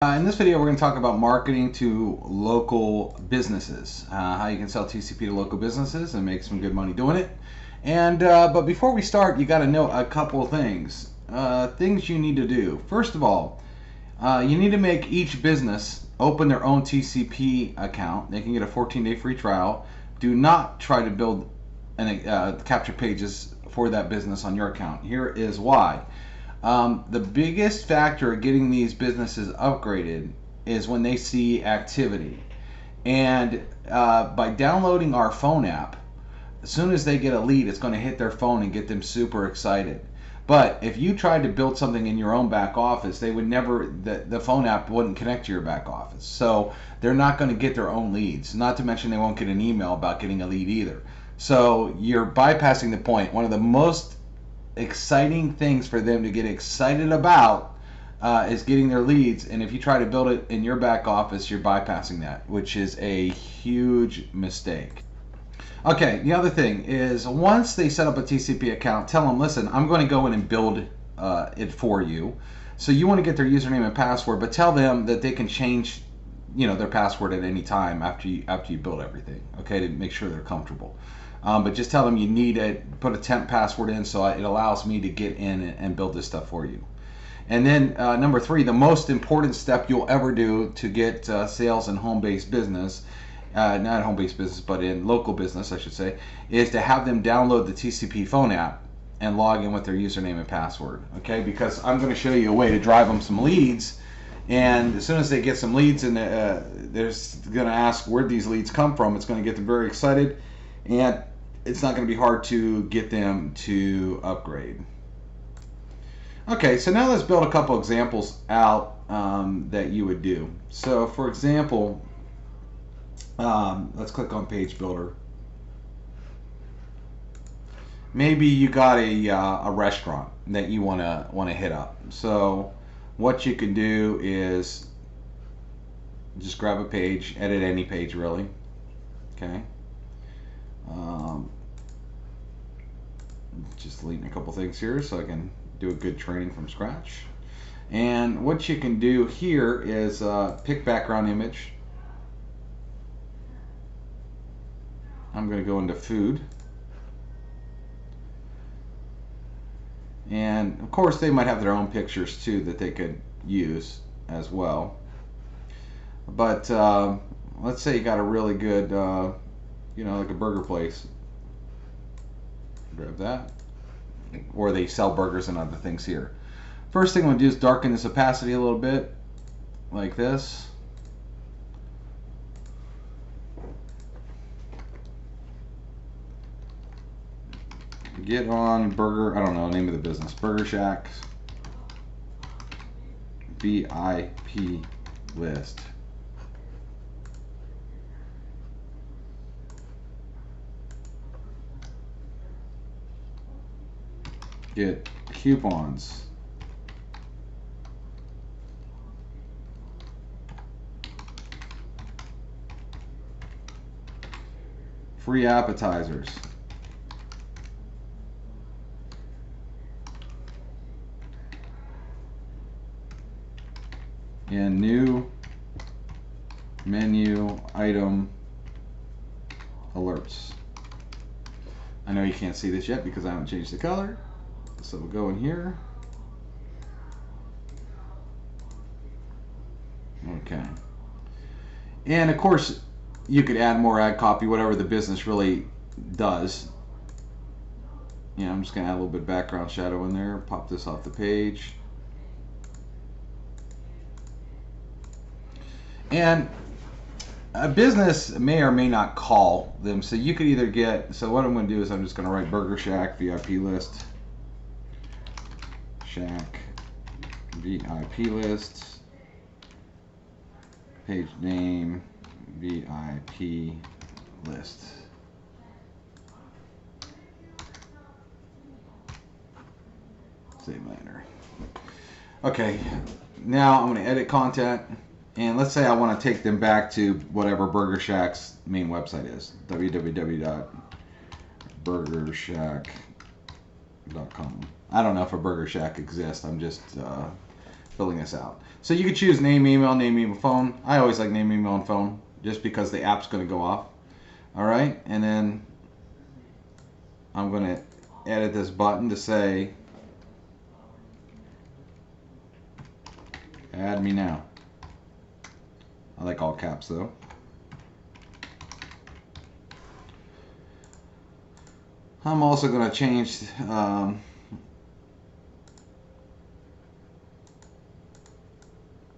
In this video, we're going to talk about marketing to local businesses, how you can sell TCP to local businesses and make some good money doing it. And but before we start, you got to know a couple of things. Things you need to do. First of all, you need to make each business open their own TCP account. They can get a 14-day free trial. Do not try to build and capture pages for that business on your account. Here is why. The biggest factor of getting these businesses upgraded is when they see activity. And by downloading our phone app, as soon as they get a lead, it's going to hit their phone and get them super excited. But if you tried to build something in your own back office, they would never, the phone app wouldn't connect to your back office. So they're not going to get their own leads. Not to mention they won't get an email about getting a lead either. So you're bypassing the point. One of the most exciting things for them to get excited about is getting their leads, and if you try to build it in your back office, you're bypassing that, which is a huge mistake. Okay, the other thing is once they set up a TCP account, tell them, listen, I'm going to go in and build it for you. So you want to get their username and password, but tell them that they can change their password at any time after you build everything, okay, to make sure they're comfortable. But just tell them you need to put a temp password in so it allows me to get in and build this stuff for you. And then number 3, the most important step you'll ever do to get sales in home-based business, not home-based business, but in local business, I should say, is to have them download the TCP phone app and log in with their username and password. Okay, because I'm going to show you a way to drive them some leads. And as soon as they get some leads, and they're going to ask where these leads come from, it's going to get them very excited, and it's not going to be hard to get them to upgrade. Okay, so now let's build a couple examples out that you would do. So for example, let's click on Page Builder. Maybe you got a restaurant that you want to hit up. So what you can do is just grab a page, edit any page really. Okay. Just deleting a couple things here so I can do a good training from scratch. And what you can do here is pick background image. I'm going to go into food. And of course they might have their own pictures too that they could use as well. But let's say you got a really good, like a burger place. Grab that. Or they sell burgers and other things here. First thing I'm going to do is darken this opacity a little bit, like this. Get on burger, I don't know the name of the business, Burger Shack VIP list. Get coupons. Free appetizers. And new menu item alerts. I know you can't see this yet because I haven't changed the color. So we'll go in here. Okay. And of course, you could add more ad copy, whatever the business really does. I'm just going to add a little bit of background shadow in there. Pop this off the page. And a business may or may not call them. So you could either get, so what I'm going to do is I'm just going to write Burger Shack VIP list. Shack VIP list. Page name VIP list. Save later. Okay, now I'm going to edit content. And let's say I want to take them back to whatever Burger Shack's main website is, www.burgershack.com. I don't know if a Burger Shack exists. I'm just filling this out. So you could choose name, email, phone. I always like name, email, and phone just because the app's going to go off. All right, and then I'm going to edit this button to say add me now. I like all caps though. I'm also going to change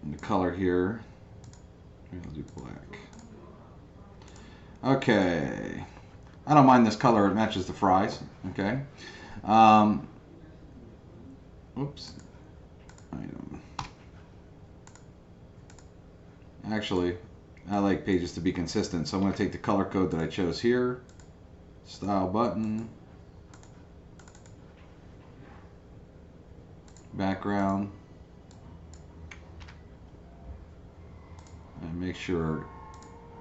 the color here. Maybe I'll do black. Okay. I don't mind this color. It matches the fries. Okay. Oops. Item. Actually, I like pages to be consistent, so I'm going to take the color code that I chose here. Style button. Background. And make sure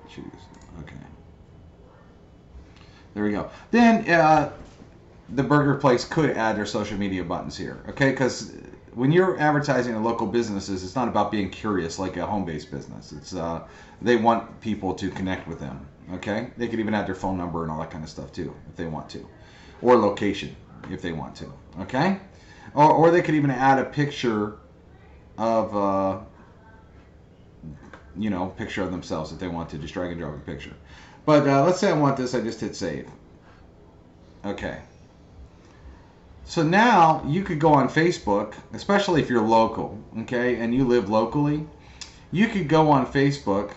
choose. Okay. There we go. Then the burger place could add their social media buttons here. Okay, because when you're advertising to local businesses, it's not about being curious like a home-based business. It's they want people to connect with them. Okay, they could even add their phone number and all that kind of stuff too if they want to, or location if they want to. Okay, or they could even add a picture of picture of themselves if they want to, just drag and drop a picture. But let's say I want this, I just hit save. Okay. So now you could go on Facebook, especially if you're local, okay, and you live locally. You could go on Facebook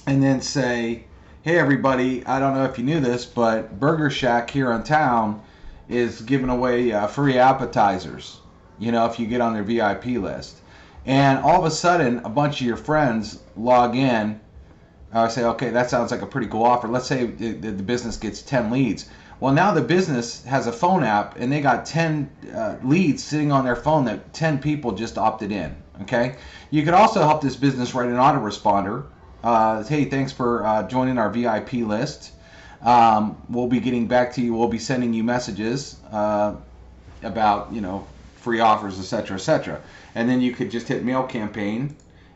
and then say, hey everybody, I don't know if you knew this, but Burger Shack here in town is giving away free appetizers, if you get on their VIP list. And all of a sudden, a bunch of your friends log in. I say, okay, that sounds like a pretty cool offer. Let's say the business gets 10 leads. Well, now the business has a phone app, and they got 10 leads sitting on their phone that 10 people just opted in. Okay. You could also help this business write an autoresponder. Hey, thanks for joining our VIP list. We'll be getting back to you. We'll be sending you messages about free offers, etc., etc. And then you could just hit mail campaign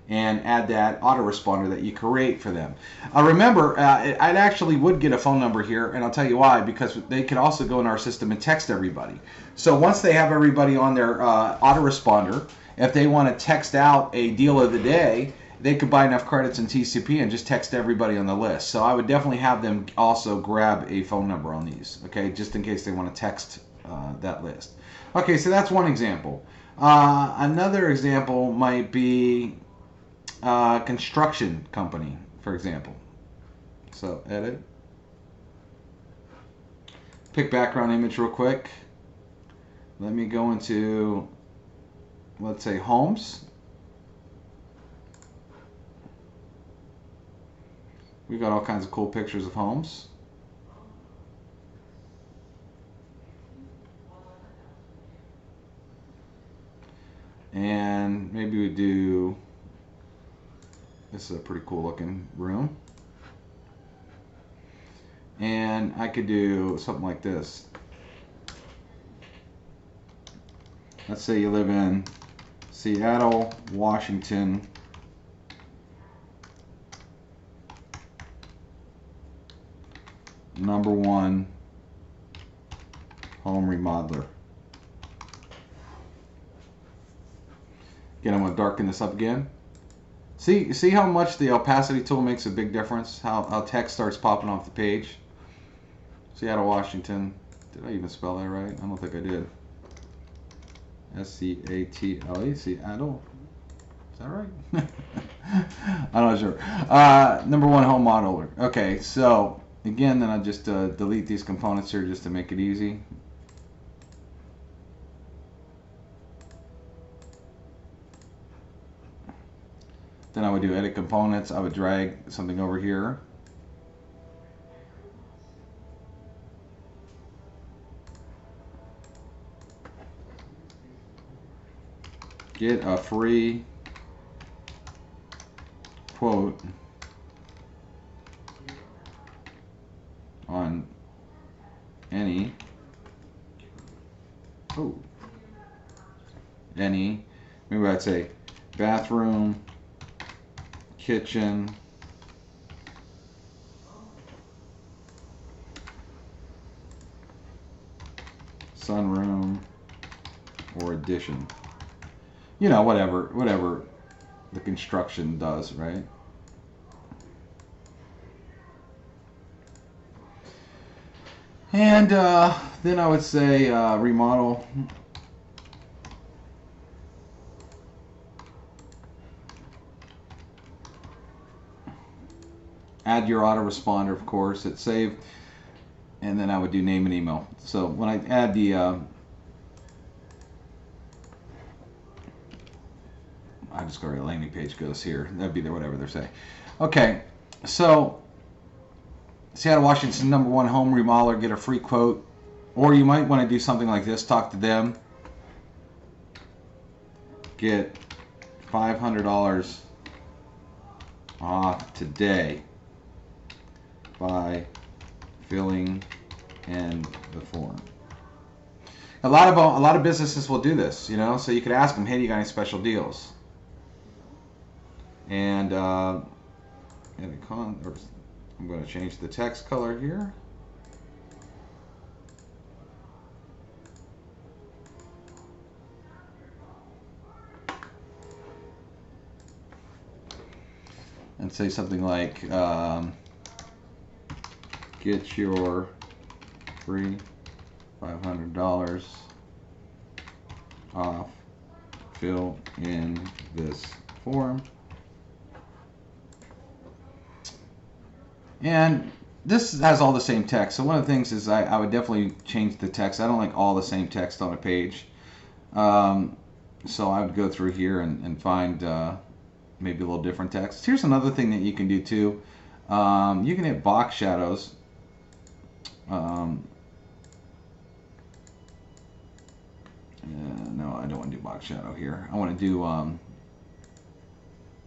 and add that autoresponder that you create for them. Remember, I actually would get a phone number here, and I'll tell you why, because they could also go in our system and text everybody. So once they have everybody on their autoresponder, if they want to text out a deal of the day, they could buy enough credits in TCP and just text everybody on the list. So I would definitely have them also grab a phone number on these, okay, just in case they want to text that list. Okay, so that's one example. Another example might be construction company, for example. So edit, pick background image real quick. Let me go into, let's say, homes. We got all kinds of cool pictures of homes. And maybe we do, this is a pretty cool looking room. And I could do something like this. Let's say you live in Seattle, Washington. #1 home remodeler. Again, I'm going to darken this up again. See how much the opacity tool makes a big difference? How text starts popping off the page? Seattle, Washington. Did I even spell that right? I don't think I did. S-C-A-T-L-E, Seattle. Is that right? I'm not sure. #1 home modeler. Okay, so again, then I'll just delete these components here just to make it easy. Then I would do edit components. I would drag something over here. Get a free quote on any maybe I'd say bathroom, kitchen, sunroom, or addition. You know, whatever the construction does, right? And then I would say remodel. Add your autoresponder, of course, hit save, and then I would do name and email. So when I add the I just go to the landing page goes here. That'd be there, whatever they're saying. Okay, so Seattle, Washington, #1 home remodeler, get a free quote. Or you might want to do something like this, talk to them, get $500 off today by filling in the form. A lot of businesses will do this, you know, so you could ask them, hey, do you got any special deals? And I'm going to change the text color here. And say something like, get your free $500 off, fill in this form. And this has all the same text. So one of the things is I would definitely change the text. I don't like all the same text on a page. So I would go through here and find maybe a little different text. Here's another thing that you can do too. You can hit box shadows. No, I don't want to do box shadow here. I want to do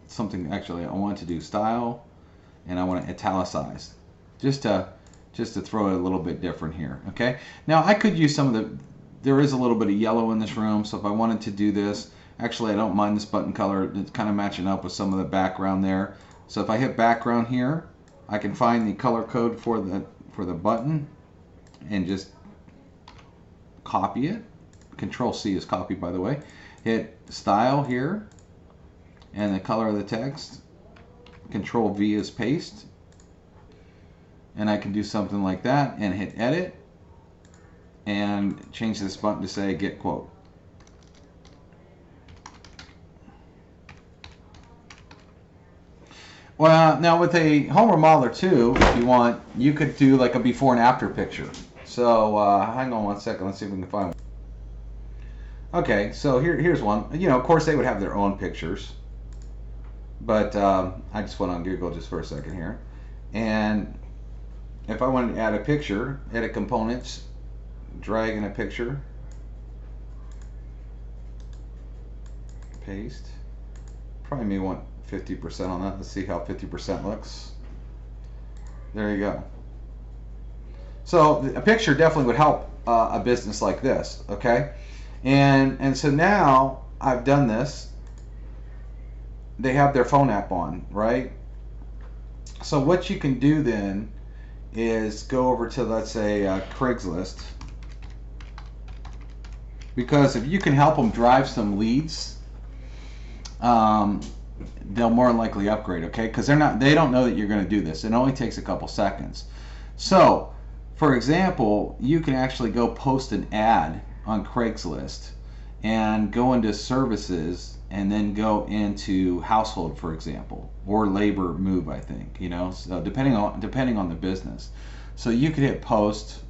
something. Actually, I want to do style, and I want to italicize, just to throw it a little bit different here. Okay. Now I could use some of the. There is a little bit of yellow in this room, so if I wanted to do this, actually I don't mind this button color. It's kind of matching up with some of the background there. So if I hit background here, I can find the color code for the button and just copy it. Control C is copy, by the way. Hit style here and the color of the text. Control V is paste. And I can do something like that and hit edit and change this button to say get quote. Well, now with a home remodeler too, if you want, you could do like a before and after picture. So hang on one second, let's see if we can find one. Okay, so here's one. You know, of course they would have their own pictures, but I just went on Google just for a second here, and if I wanted to add a picture, edit components, drag in a picture, paste. Probably may want 50% on that. Let's see how 50% looks. There you go. So a picture definitely would help a business like this, okay? And so now I've done this. They have their phone app on, right? So what you can do then is go over to, let's say, Craigslist, because if you can help them drive some leads, they'll more likely upgrade, okay? Because they don't know that you're going to do this. It only takes a couple seconds. So, for example, you can actually go post an ad on Craigslist and go into services and then go into household, for example, or labor move, I think, you know, so depending on the business. So you could hit post,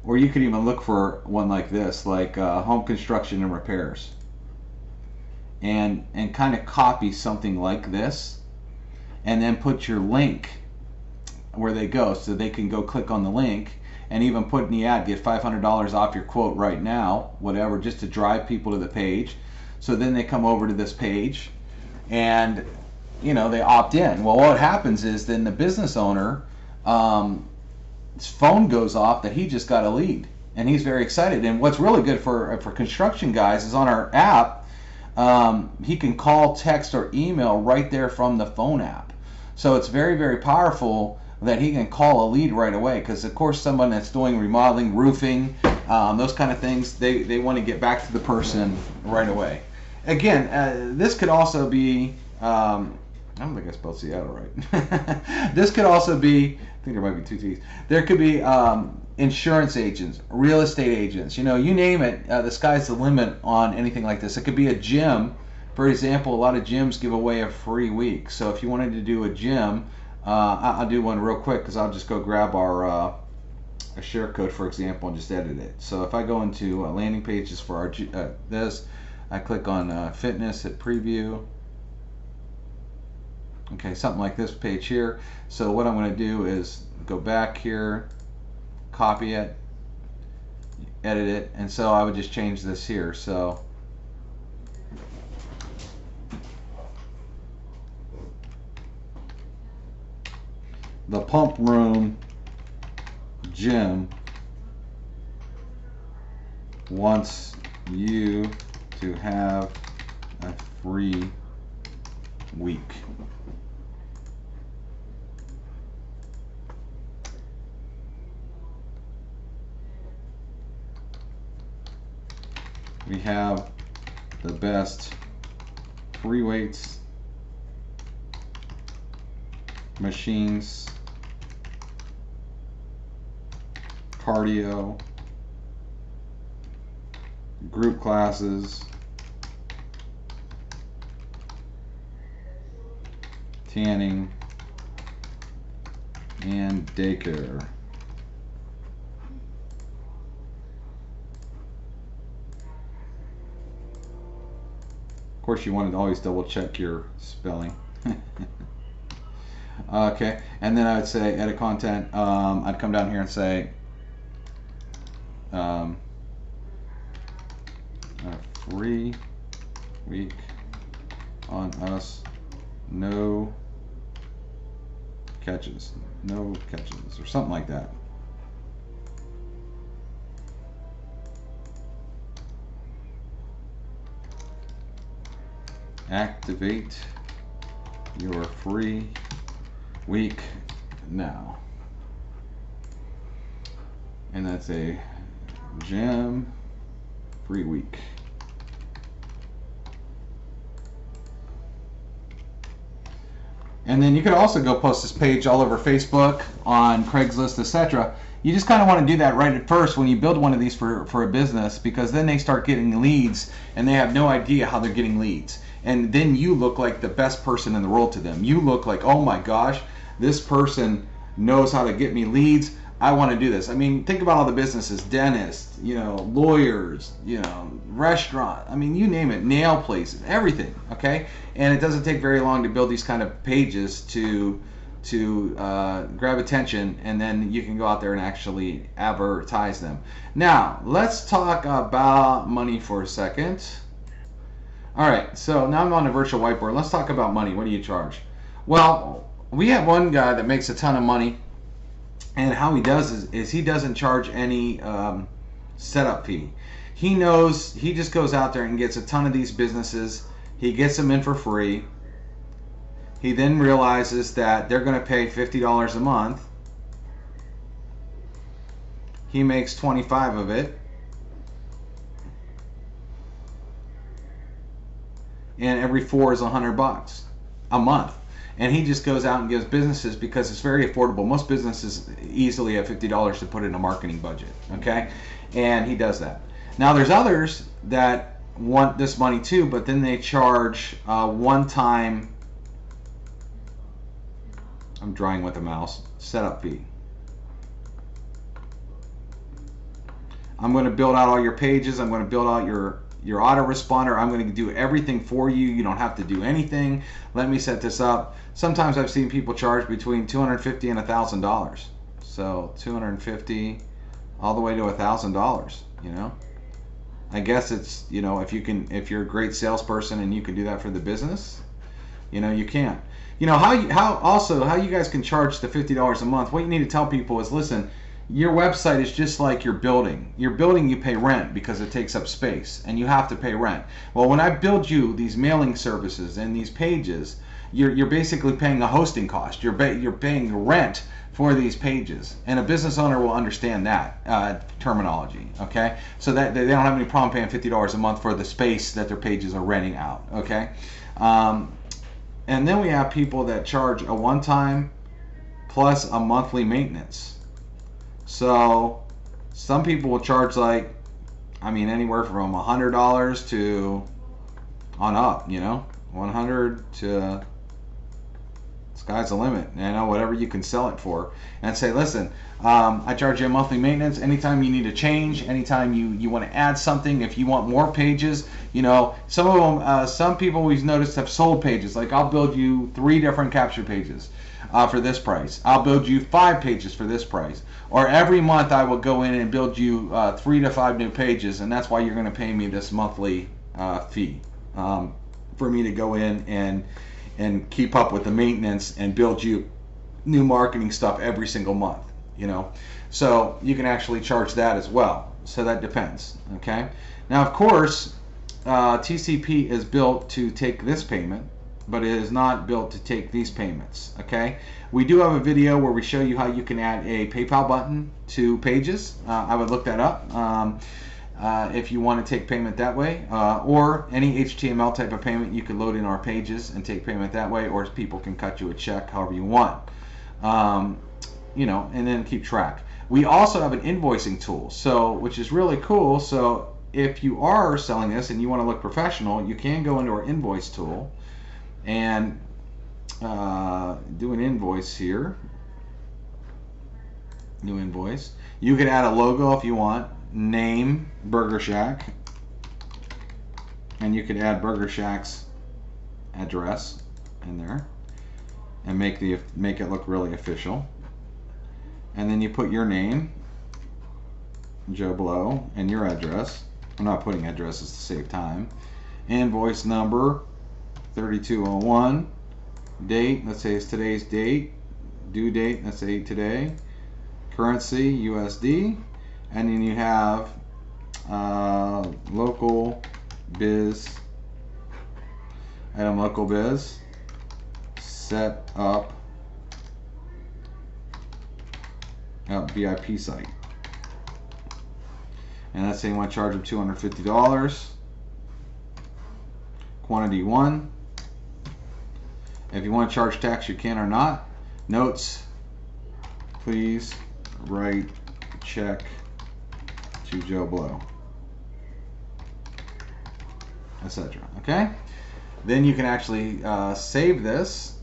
or you could even look for one like this, like home construction and repairs, and kind of copy something like this, and then put your link where they go, so they can go click on the link, and even put in the ad, get $500 off your quote right now, whatever, just to drive people to the page. So then they come over to this page, and you know, they opt in. Well, what happens is then the business owner, his phone goes off that he just got a lead. and he's very excited. And what's really good for construction guys is on our app, he can call, text, or email right there from the phone app. So it's very, very powerful that he can call a lead right away, because of course someone that's doing remodeling, roofing, those kind of things, they want to get back to the person right away. Again, this could also be, I don't think I spelled Seattle right. This could also be, I think there might be two T's. There could be insurance agents, real estate agents, you name it. The sky's the limit on anything like this. It could be a gym. For example, a lot of gyms give away a free week. So if you wanted to do a gym, I'll do one real quick, because I'll just go grab our a share code, for example, and just edit it. So if I go into landing pages for our this, I click on fitness, hit preview. Okay, something like this page here. So what I'm going to do is go back here, copy it, edit it, and so I would just change this here. So the pump room gym wants you to have a free week. We have the best free weights, machines, cardio, group classes, tanning, and daycare. Of course, you want to always double check your spelling. Okay, and then I would say edit content. I'd come down here and say a free week on us, no catches, or something like that. Activate your free week now. And that's a gym free week. And then you could also go post this page all over Facebook, on Craigslist, etc. You just kind of want to do that right at first when you build one of these for a business, because then they start getting leads and they have no idea how they're getting leads. And then you look like the best person in the world to them. You look like, oh my gosh, this person knows how to get me leads. I want to do this. I mean, think about all the businesses, dentists, lawyers, restaurant. I mean, you name it, nail places, everything, okay? And it doesn't take very long to build these kind of pages to grab attention, and then you can go out there and actually advertise them. Now, let's talk about money for a second. All right, so now I'm on a virtual whiteboard. Let's talk about money. What do you charge? Well, we have one guy that makes a ton of money, and how he does is he doesn't charge any setup fee. He knows, he just goes out there and gets a ton of these businesses. He gets them in for free. He then realizes that they're going to pay $50 a month. He makes 25 of it. And every 4 is $100 a month. And he just goes out and gives businesses, because it's very affordable. Most businesses easily have $50 to put in a marketing budget, okay? And he does that. Now there's others that want this money too, but then they charge one-time, I'm drawing with a mouse, setup fee. I'm going to build out all your pages. I'm going to build out your autoresponder. I'm going to do everything for you. You don't have to do anything. Let me set this up. Sometimes I've seen people charge between $250 and $1,000. So $250 all the way to $1,000. I guess it's, if you're a great salesperson and you can do that for the business, you can. How you guys can charge the $50 a month. What you need to tell people is, listen, Your website is just like your building. Your building, you pay rent because it takes up space, and you have to pay rent. Well, when I build you these mailing services and these pages, you're basically paying a hosting cost. You're paying rent for these pages, and a business owner will understand that terminology. Okay, so that they don't have any problem paying $50 a month for the space that their pages are renting out. Okay, and then we have people that charge a one-time plus a monthly maintenance. So some people will charge like, I mean, anywhere from $100 to on up, 100 to sky's the limit. Whatever you can sell it for, and say, listen, I charge you a monthly maintenance. Anytime you need a change, anytime you want to add something, if you want more pages, some of them, some people we've noticed have sold pages. Like, I'll build you 3 different capture pages for this price. I'll build you 5 pages for this price. Or every month I will go in and build you 3 to 5 new pages, and that's why you're going to pay me this monthly fee for me to go in and keep up with the maintenance and build you new marketing stuff every single month. So you can actually charge that as well. So that depends. Okay. Now, of course, TCP is built to take this payment, but it is not built to take these payments. Okay, we do have a video where we show you how you can add a PayPal button to pages. I would look that up if you want to take payment that way, or any HTML type of payment you could load in our pages and take payment that way, or people can cut you a check however you want, and then keep track. We also have an invoicing tool, which is really cool. So if you are selling this and you want to look professional, you can go into our invoice tool and do an invoice here. New invoice. You can add a logo if you want. Name Burger Shack, and you can add Burger Shack's address in there and make it look really official. And then you put your name, Joe Blow, and your address. I'm not putting addresses to save time. Invoice number 3201. Date, let's say it's today's date. Due date, let's say today. Currency, USD. And then you have local biz, item local biz, set up a VIP site. And let's say you want to charge them $250. Quantity 1. If you want to charge tax, you can or not. Notes, please write check to Joe Blow, etc. Okay? Then you can actually save this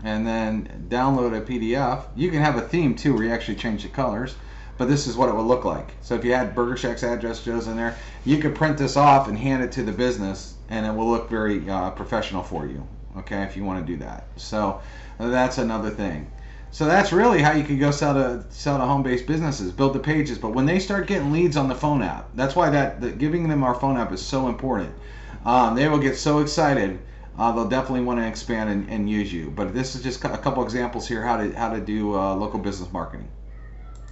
and then download a PDF. You can have a theme too where you actually change the colors, but this is what it would look like. So if you had Burger Shack's address, Joe's in there, you could print this off and hand it to the business, and it will look very professional for you. Okay, if you want to do that. So that's another thing. So that's really how you can go sell to home-based businesses, build the pages. But when they start getting leads on the phone app, that's why giving them our phone app is so important. They will get so excited. They'll definitely want to expand and use you. But this is just a couple examples here how to do local business marketing.